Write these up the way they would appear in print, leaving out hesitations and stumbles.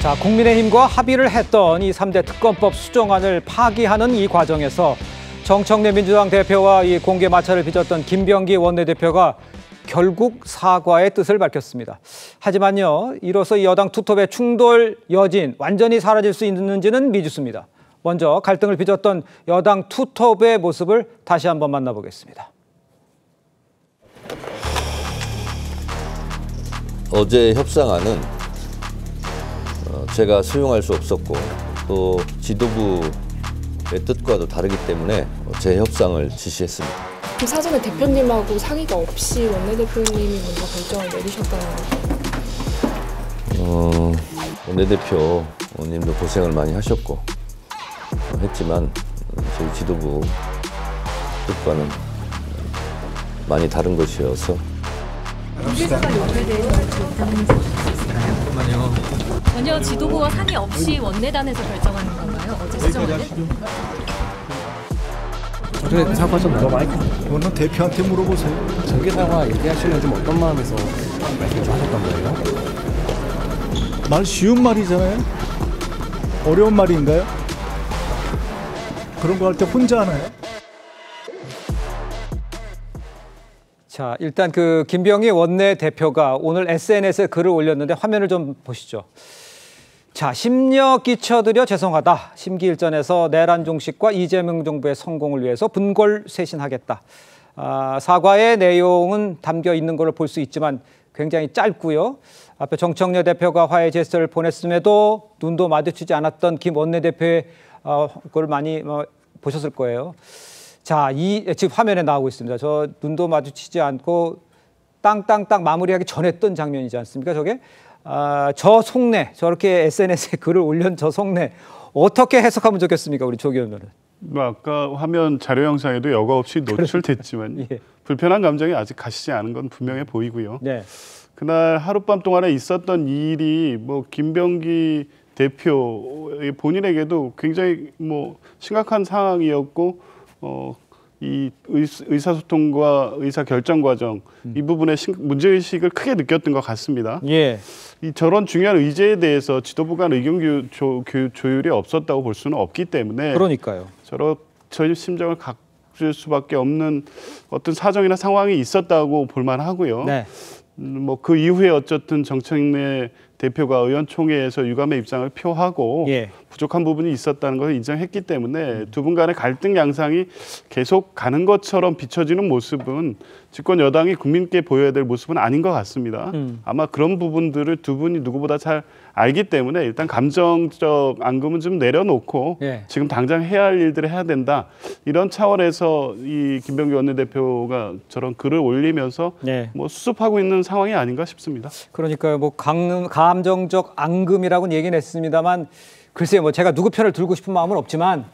자, 국민의힘과 합의를 했던 이 3대 특검법 수정안을 파기하는 이 과정에서 정청래 민주당 대표와 이 공개 마찰을 빚었던 김병기 원내대표가 결국 사과의 뜻을 밝혔습니다. 하지만요, 이로써 이 여당 투톱의 충돌 여진 완전히 사라질 수 있는지는 미지수입니다. 먼저 갈등을 빚었던 여당 투톱의 모습을 다시 한번 만나보겠습니다. 어제 협상안은 제가 수용할 수 없었고 또 지도부의 뜻과도 다르기 때문에 재협상을 지시했습니다. 그 사전에 대표님하고 상의가 없이 원내대표님이 먼저 결정을 내리셨다는 거죠? 원내대표님도 고생을 많이 하셨고 했지만 저희 지도부 뜻과는 많이 다른 것이어서. 전혀 지도부와 상의 없이 원내단에서 결정하는 건가요? 어제 수정안은? 어제 사과 좀 물어봐요. 그거는 대표한테 물어보세요. 정계 사과 얘기하시는 좀 어떤 마음에서 말씀 좀 하셨던 거예요? 말 쉬운 말이잖아요. 어려운 말인가요? 그런 거 할 때 혼자 하나요? 자, 일단 그 김병기 원내대표가 오늘 SNS에 글을 올렸는데 화면을 좀 보시죠. 자, 심려 끼쳐드려 죄송하다. 심기일전에서 내란 종식과 이재명 정부의 성공을 위해서 분골쇄신하겠다. 사과의 내용은 담겨 있는 걸로 볼 수 있지만 굉장히 짧고요. 앞에 정청래 대표가 화해 제스처를 보냈음에도 눈도 마주치지 않았던 김 원내대표의 그걸 많이 보셨을 거예요. 자, 지금 화면에 나오고 있습니다. 저 눈도 마주치지 않고 땅땅땅 마무리하기 전에 했던 장면이지 않습니까? 저게 저 속내, 저렇게 SNS에 글을 올린 저 속내 어떻게 해석하면 좋겠습니까, 우리 조 의원은? 아까 화면 자료 영상에도 여과 없이 노출됐지만 예. 불편한 감정이 아직 가시지 않은 건 분명해 보이고요. 네. 그날 하룻밤 동안에 있었던 일이 김병기 대표 본인에게도 굉장히 심각한 상황이었고. 이 의사소통과 의사결정 과정 이 부분에 문제의식을 크게 느꼈던 것 같습니다. 예. 저런 중요한 의제에 대해서 지도부 간 의견 조율이 없었다고 볼 수는 없기 때문에 그러니까요. 저희 심정을 갖을 수밖에 없는 어떤 사정이나 상황이 있었다고 볼 만하고요. 네. 그 이후에 어쨌든 정청래 대표가 의원총회에서 유감의 입장을 표하고 예. 부족한 부분이 있었다는 것을 인정했기 때문에 두 분 간의 갈등 양상이 계속 가는 것처럼 비춰지는 모습은 집권 여당이 국민께 보여야 될 모습은 아닌 것 같습니다. 아마 그런 부분들을 두 분이 누구보다 잘 알기 때문에 일단 감정적 앙금은 좀 내려놓고 예. 지금 당장 해야 할 일들을 해야 된다. 이런 차원에서 이 김병기 원내대표가 저런 글을 올리면서 예. 수습하고 있는 상황이 아닌가 싶습니다. 그러니까요. 감정적 앙금이라고는 얘기는 했습니다만 글쎄요. 제가 누구 편을 들고 싶은 마음은 없지만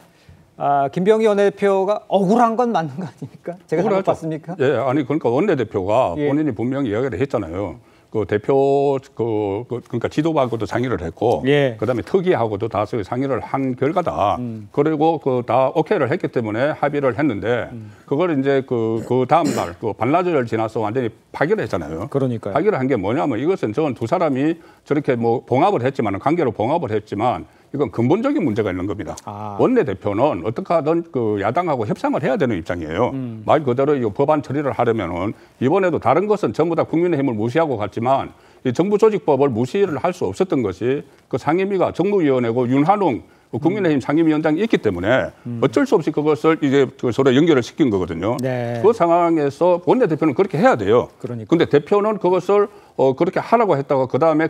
김병기 원내대표가 억울한 건 맞는 거 아닙니까? 제가 잘못 봤습니까? 예, 아니 그러니까 원내대표가 예. 본인이 분명히 이야기를 했잖아요. 그 대표 그러니까 지도부하고도 상의를 했고, 예. 그다음에 특위하고도 다 상의를 한 결과다. 그리고 다 오케이를 했기 때문에 합의를 했는데 그걸 이제 그 다음 날 반나절 지나서 완전히 파기를 했잖아요. 그러니까요. 파기를 한 게 뭐냐면 이것은 저건 두 사람이 저렇게 봉합을 했지만 관계로 봉합을 했지만. 이건 근본적인 문제가 있는 겁니다. 원내대표는 어떻게 하든 야당하고 협상을 해야 되는 입장이에요. 말 그대로 이 법안 처리를 하려면은 이번에도 다른 것은 전부 다 국민의힘을 무시하고 갔지만 이 정부조직법을 무시를 할 수 없었던 것이 그 상임위가 정무위원회고 윤한홍 국민의힘 상임위원장이 있기 때문에 어쩔 수 없이 그것을 이제 서로 연결을 시킨 거거든요. 네. 그 상황에서 원내대표는 그렇게 해야 돼요. 그런데 대표는 그것을 그렇게 하라고 했다가 그 다음에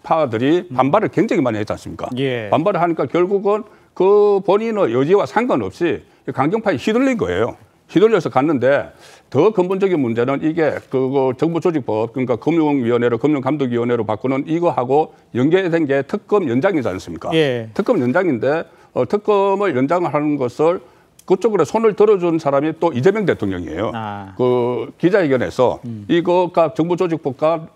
파들이 반발을 굉장히 많이 했지 않습니까? 예. 반발을 하니까 결국은 그 본인의 여지와 상관없이 강경파에 휘둘린 거예요. 휘둘려서 갔는데 더 근본적인 문제는 이게 정부조직법 그러니까 금융위원회로 금융감독위원회로 바꾸는 이거하고 연계된 게 특검 연장이지 않습니까? 예. 특검 연장인데 특검을 연장을 하는 것을 그쪽으로 손을 들어준 사람이 또 이재명 대통령이에요. 그 기자회견에서 이거가 정부조직법과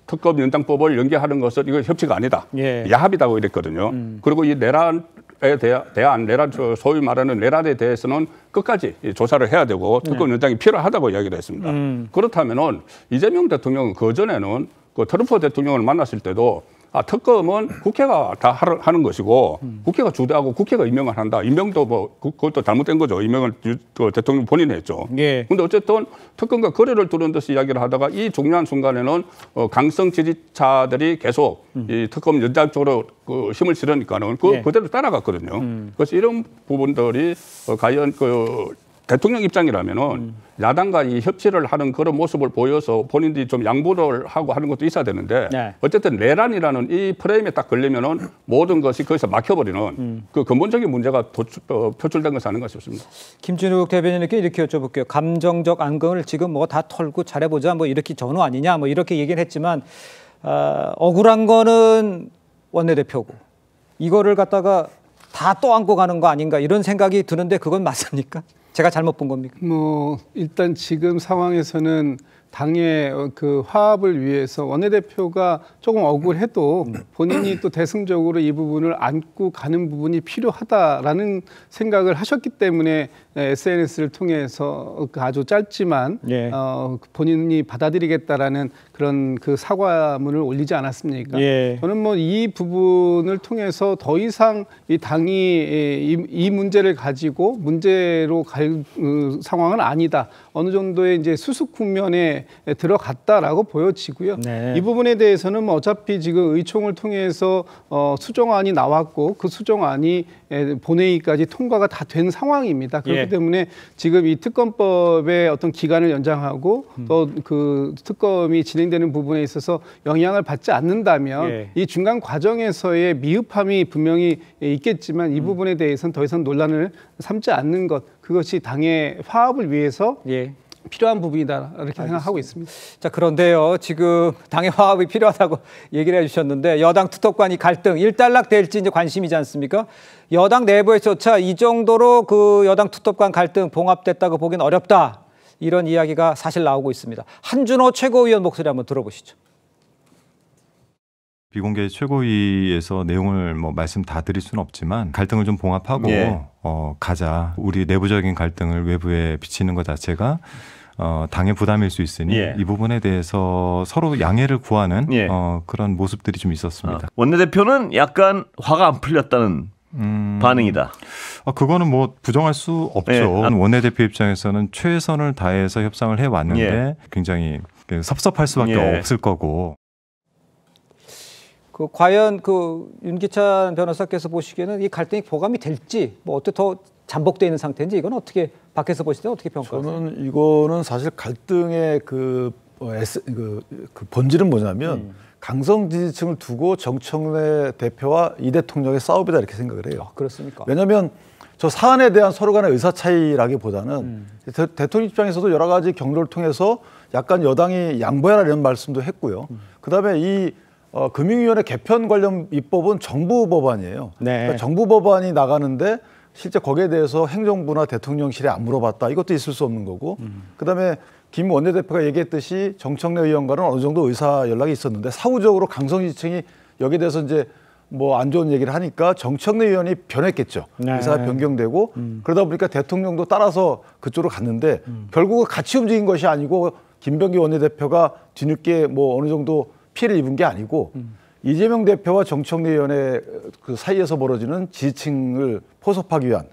특검 연장법을 연계하는 것은 이거 협치가 아니다. 예. 야합이다고 이랬거든요. 그리고 이 내란에 대한 내란 소위 말하는 내란에 대해서는 끝까지 조사를 해야 되고 특검 연장이 필요하다고 이야기를 했습니다. 그렇다면은 이재명 대통령은 그 전에는 그 트럼프 대통령을 만났을 때도 특검은 국회가 다 하는 것이고 국회가 주도하고 국회가 임명을 한다. 임명도 뭐 그것도 잘못된 거죠. 임명을 대통령 본인이 했죠. 예. 근데 어쨌든 특검과 거래를 두는 듯이 이야기를 하다가 이 중요한 순간에는 강성 지지자들이 계속 이 특검 연장 쪽으로 그 힘을 실으니까는 그대로 따라갔거든요. 그래서 이런 부분들이 과연 대통령 입장이라면은 야당과 이 협치를 하는 그런 모습을 보여서 본인들이 좀 양보를 하고 하는 것도 있어야 되는데 네. 어쨌든 내란이라는 이 프레임에 딱 걸리면은 모든 것이 거기서 막혀버리는 그 근본적인 문제가 표출된 것이 아닌가 싶습니다. 김준욱 대변인에게 이렇게 여쭤볼게요. 감정적 안건을 지금 뭐 다 털고 잘해보자 뭐 이렇게 전후 아니냐 뭐 이렇게 얘기를 했지만 억울한 거는 원내대표고 이거를 갖다가 다 또 안고 가는 거 아닌가 이런 생각이 드는데 그건 맞습니까? 제가 잘못 본 겁니까? 뭐 일단 지금 상황에서는 당의 그 화합을 위해서 원내대표가 조금 억울해도 본인이 또 대승적으로 이 부분을 안고 가는 부분이 필요하다라는 생각을 하셨기 때문에 SNS를 통해서 아주 짧지만 예. 본인이 받아들이겠다라는 그런 그 사과문을 올리지 않았습니까? 예. 저는 뭐 이 부분을 통해서 더 이상 이 당이 이 문제를 가지고 문제로 갈 상황은 아니다. 어느 정도의 이제 수습 국면에 들어갔다라고 보여지고요. 네. 이 부분에 대해서는 뭐 어차피 지금 의총을 통해서 수정안이 나왔고 그 수정안이 본회의까지 통과가 다 된 상황입니다. 그렇기 예. 때문에 지금 이 특검법의 어떤 기간을 연장하고 또 그 특검이 진행되는 부분에 있어서 영향을 받지 않는다면 예. 이 중간 과정에서의 미흡함이 분명히 있겠지만 이 부분에 대해서는 더 이상 논란을 삼지 않는 것, 그것이 당의 화합을 위해서 예. 필요한 부분이다 이렇게 생각하고 있습니다. 자, 그런데요. 지금 당의 화합이 필요하다고 얘기를 해주셨는데 여당 투톱 간이 갈등 일단락 될지 이제 관심이지 않습니까? 여당 내부에서조차 이 정도로 그 여당 투톱 간 갈등 봉합됐다고 보기는 어렵다. 이런 이야기가 사실 나오고 있습니다. 한준호 최고위원 목소리 한번 들어보시죠. 비공개 최고위에서 내용을 뭐 말씀 다 드릴 수는 없지만 갈등을 좀 봉합하고 예. 가자. 우리 내부적인 갈등을 외부에 비치는 것 자체가 당의 부담일 수 있으니 예. 이 부분에 대해서 서로 양해를 구하는 예. 그런 모습들이 좀 있었습니다. 원내대표는 약간 화가 안 풀렸다는 반응이다. 그거는 뭐 부정할 수 없죠. 예. 원내대표 입장에서는 최선을 다해서 협상을 해왔는데 예. 굉장히 섭섭할 수밖에 예. 없을 거고. 과연 윤기찬 변호사께서 보시기에는 이 갈등이 보감이 될지 뭐 어떻게 더 잠복되어 있는 상태인지 이건 어떻게 밖에서 보실 때 어떻게 평가하세요? 저는 이거는 사실 갈등의 그 본질은 뭐냐면 강성 지지층을 두고 정청래 대표와 이 대통령의 싸움이다 이렇게 생각을 해요. 그렇습니까? 왜냐하면 저 사안에 대한 서로 간의 의사 차이라기보다는 대통령 입장에서도 여러 가지 경로를 통해서 약간 여당이 양보해라 이런 말씀도 했고요. 그다음에 이 금융위원회 개편 관련 입법은 정부 법안이에요. 네. 그러니까 정부 법안이 나가는데 실제 거기에 대해서 행정부나 대통령실에 안 물어봤다. 이것도 있을 수 없는 거고. 그다음에 김 원내대표가 얘기했듯이 정청래 의원과는 어느 정도 의사 연락이 있었는데 사후적으로 강성 지지층이 여기에 대해서 이제 뭐 안 좋은 얘기를 하니까 정청래 의원이 변했겠죠. 네. 의사가 변경되고 그러다 보니까 대통령도 따라서 그쪽으로 갔는데 결국은 같이 움직인 것이 아니고 김병기 원내대표가 뒤늦게 뭐 어느 정도 피해를 입은 게 아니고 이재명 대표와 정청래 의원의 그 사이에서 벌어지는 지지층을 포섭하기 위한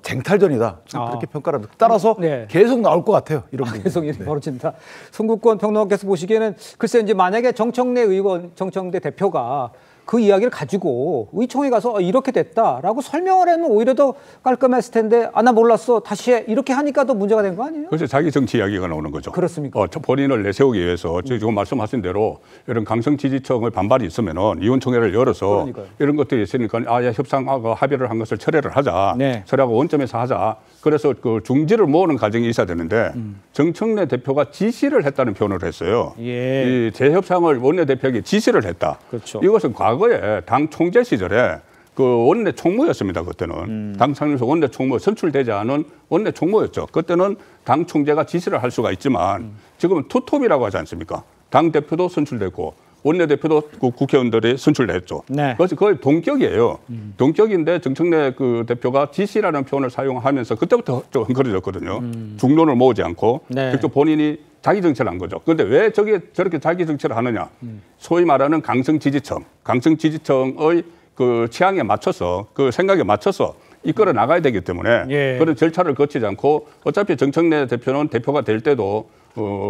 쟁탈전이다. 그렇게 평가를 합니다. 따라서 네. 계속 나올 것 같아요. 이런 부분. 계속 일이 벌어진다. 송국권 평론가께서 보시기에는 글쎄 이제 만약에 정청래 의원, 정청래 대표가 그 이야기를 가지고 의총에 가서 이렇게 됐다라고 설명을 하면 오히려 더 깔끔했을 텐데 나 몰랐어 다시 해 이렇게 하니까 더 문제가 된 거 아니에요? 그래서 자기 정치 이야기가 나오는 거죠. 그렇습니까? 본인을 내세우기 위해서 지금 말씀하신 대로 이런 강성 지지층의 반발이 있으면은 의원총회를 열어서 그러니까요. 이런 것들이 있으니까 협상하고 합의를 한 것을 철회를 하자. 네. 철회하고 원점에서 하자. 그래서 그 중지를 모으는 과정이 있어야 되는데 정청래 대표가 지시를 했다는 표현을 했어요. 예. 이 재협상을 원내대표에게 지시를 했다. 그렇죠. 이것은 과거에 당 총재 시절에 그 원내 총무였습니다. 그때는 당 상임에서 원내 총무 선출되지 않은 원내 총무였죠. 그때는 당 총재가 지시를 할 수가 있지만 지금은 투톱이라고 하지 않습니까? 당 대표도 선출됐고 원내대표도 국회의원들이 선출됐죠. 네. 그래서 거의 동격이에요. 동격인데 정청래 그 대표가 지시라는 표현을 사용하면서 그때부터 좀 흥거려졌거든요. 중론을 모으지 않고 네. 직접 본인이 자기 정치를 한 거죠. 그런데 왜 저렇게 자기 정치를 하느냐? 소위 말하는 강성 지지층의 그 취향에 맞춰서 그 생각에 맞춰서 이끌어 나가야 되기 때문에 예. 그런 절차를 거치지 않고 어차피 정청래 대표는 대표가 될 때도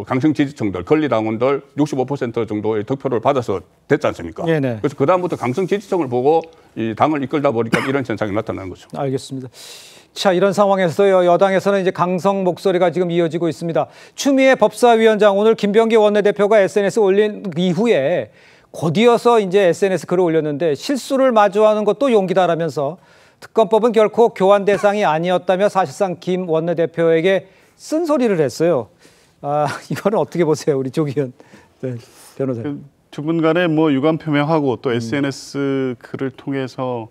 강성 지지층들, 권리당원들 65% 정도의 득표를 받아서 됐지 않습니까? 네네. 그래서 그다음부터 강성 지지층을 보고 이 당을 이끌다 보니까 이런 현상이 나타나는 거죠. 알겠습니다. 자, 이런 상황에서요, 여당에서는 이제 강성 목소리가 지금 이어지고 있습니다. 추미애 법사위원장, 오늘 김병기 원내대표가 SNS 올린 이후에 곧이어서 이제 SNS 글을 올렸는데 실수를 마주하는 것도 용기다라면서 특검법은 결코 교환 대상이 아니었다며 사실상 김 원내대표에게 쓴소리를 했어요. 이거는 어떻게 보세요, 우리 조기현 변호사님? 두 분 간에 뭐 유감 표명하고 또 SNS 글을 통해서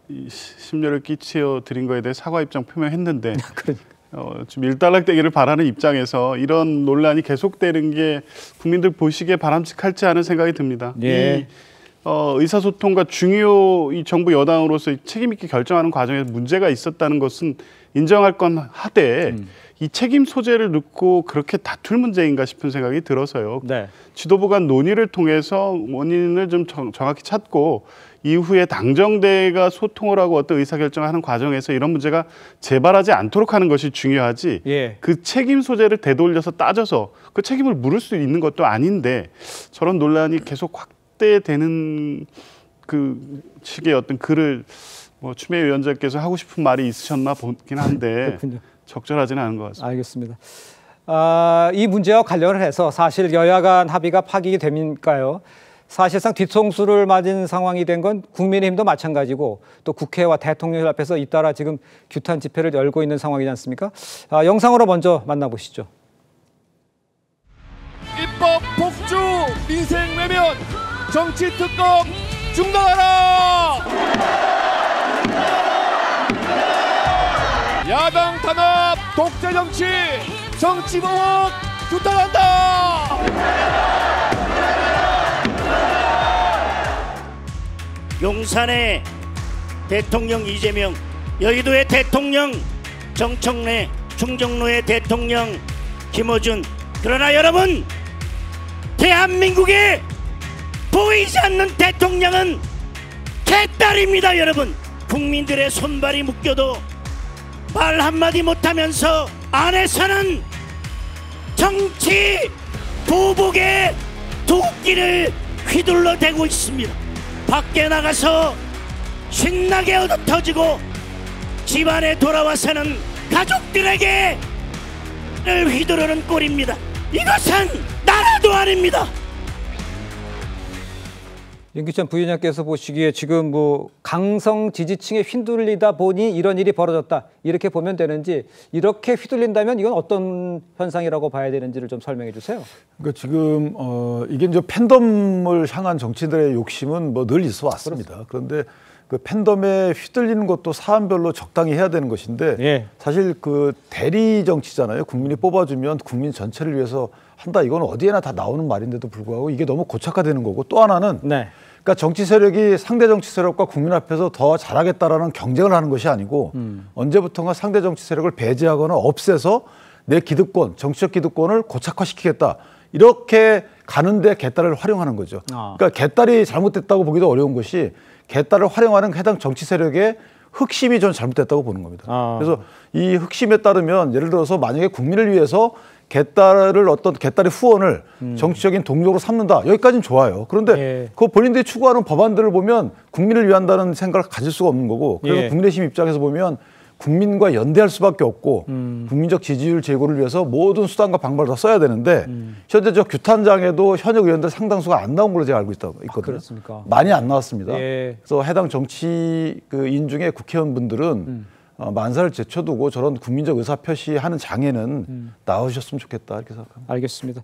이 심려를 끼치어 드린 거에 대해 사과 입장 표명했는데 좀 일단락되기를 바라는 입장에서 이런 논란이 계속되는 게 국민들 보시기에 바람직할지 않은 생각이 듭니다. 예. 의사소통과 중요 이 정부 여당으로서 책임 있게 결정하는 과정에서 문제가 있었다는 것은 인정할 건 하되 이 책임 소재를 놓고 그렇게 다툴 문제인가 싶은 생각이 들어서요. 네. 지도부 간 논의를 통해서 원인을 좀 정확히 찾고 이후에 당정대가 소통을 하고 어떤 의사결정을 하는 과정에서 이런 문제가 재발하지 않도록 하는 것이 중요하지 예. 그 책임 소재를 되돌려서 따져서 그 책임을 물을 수 있는 것도 아닌데 저런 논란이 계속 확대되는 그 식의 어떤 글을 뭐 추미애 위원장께서 하고 싶은 말이 있으셨나 보긴 한데 적절하지는 않은 것 같습니다. 알겠습니다. 이 문제와 관련을 해서 사실 여야 간 합의가 파기가 됩니까요? 사실상 뒤통수를 맞은 상황이 된 건 국민의힘도 마찬가지고 또 국회와 대통령 앞에서 잇따라 지금 규탄 집회를 열고 있는 상황이지 않습니까? 영상으로 먼저 만나보시죠. 입법 복주 민생 외면 정치 특검 중단하라! 야당 탄압 독재 정치 정치 보복 규탄한다! 용산의 대통령 이재명, 여의도의 대통령 정청래, 충정로의 대통령 김어준. 그러나 여러분, 대한민국에 보이지 않는 대통령은 개딸입니다. 여러분, 국민들의 손발이 묶여도 말 한마디 못하면서 안에서는 정치 보복의 도끼를 휘둘러대고 있습니다. 밖에 나가서 신나게 얻어터지고 집안에 돌아와서는 가족들에게 를 휘두르는 꼴입니다. 이것은 나라도 아닙니다. 윤기찬 부위원장께서 보시기에 지금 뭐 강성 지지층에 휘둘리다 보니 이런 일이 벌어졌다 이렇게 보면 되는지, 이렇게 휘둘린다면 이건 어떤 현상이라고 봐야 되는지를 좀 설명해 주세요. 그러니까 지금 이게 이제 팬덤을 향한 정치인들의 욕심은 뭐 늘 있어 왔습니다. 그런데 그 팬덤에 휘둘리는 것도 사안별로 적당히 해야 되는 것인데 예. 사실 그 대리 정치잖아요. 국민이 뽑아주면 국민 전체를 위해서 한다. 이건 어디에나 다 나오는 말인데도 불구하고 이게 너무 고착화되는 거고, 또 하나는 네. 그러니까 정치 세력이 상대 정치 세력과 국민 앞에서 더 잘하겠다라는 경쟁을 하는 것이 아니고 언제부턴가 상대 정치 세력을 배제하거나 없애서 내 기득권, 정치적 기득권을 고착화시키겠다. 이렇게 가는데 개딸을 활용하는 거죠. 그러니까 개딸이 잘못됐다고 보기도 어려운 것이 개딸을 활용하는 해당 정치 세력의 흑심이 전 잘못됐다고 보는 겁니다. 그래서 이 흑심에 따르면 예를 들어서 만약에 국민을 위해서 개딸의 후원을 정치적인 동력으로 삼는다. 여기까지는 좋아요. 그런데 그 본인들이 추구하는 법안들을 보면 국민을 위한다는 생각을 가질 수가 없는 거고, 그래서 국민의힘 입장에서 보면 국민과 연대할 수밖에 없고 국민적 지지율 제고를 위해서 모든 수단과 방법을 다 써야 되는데 현재 저 규탄장에도 현역 의원들 상당수가 안 나온 걸로 제가 알고 있거든요. 그렇습니까? 많이 안 나왔습니다. 예. 그래서 해당 정치인 중에 국회의원분들은 만사를 제쳐두고 저런 국민적 의사 표시하는 장에는 나오셨으면 좋겠다 이렇게 생각합니다. 알겠습니다.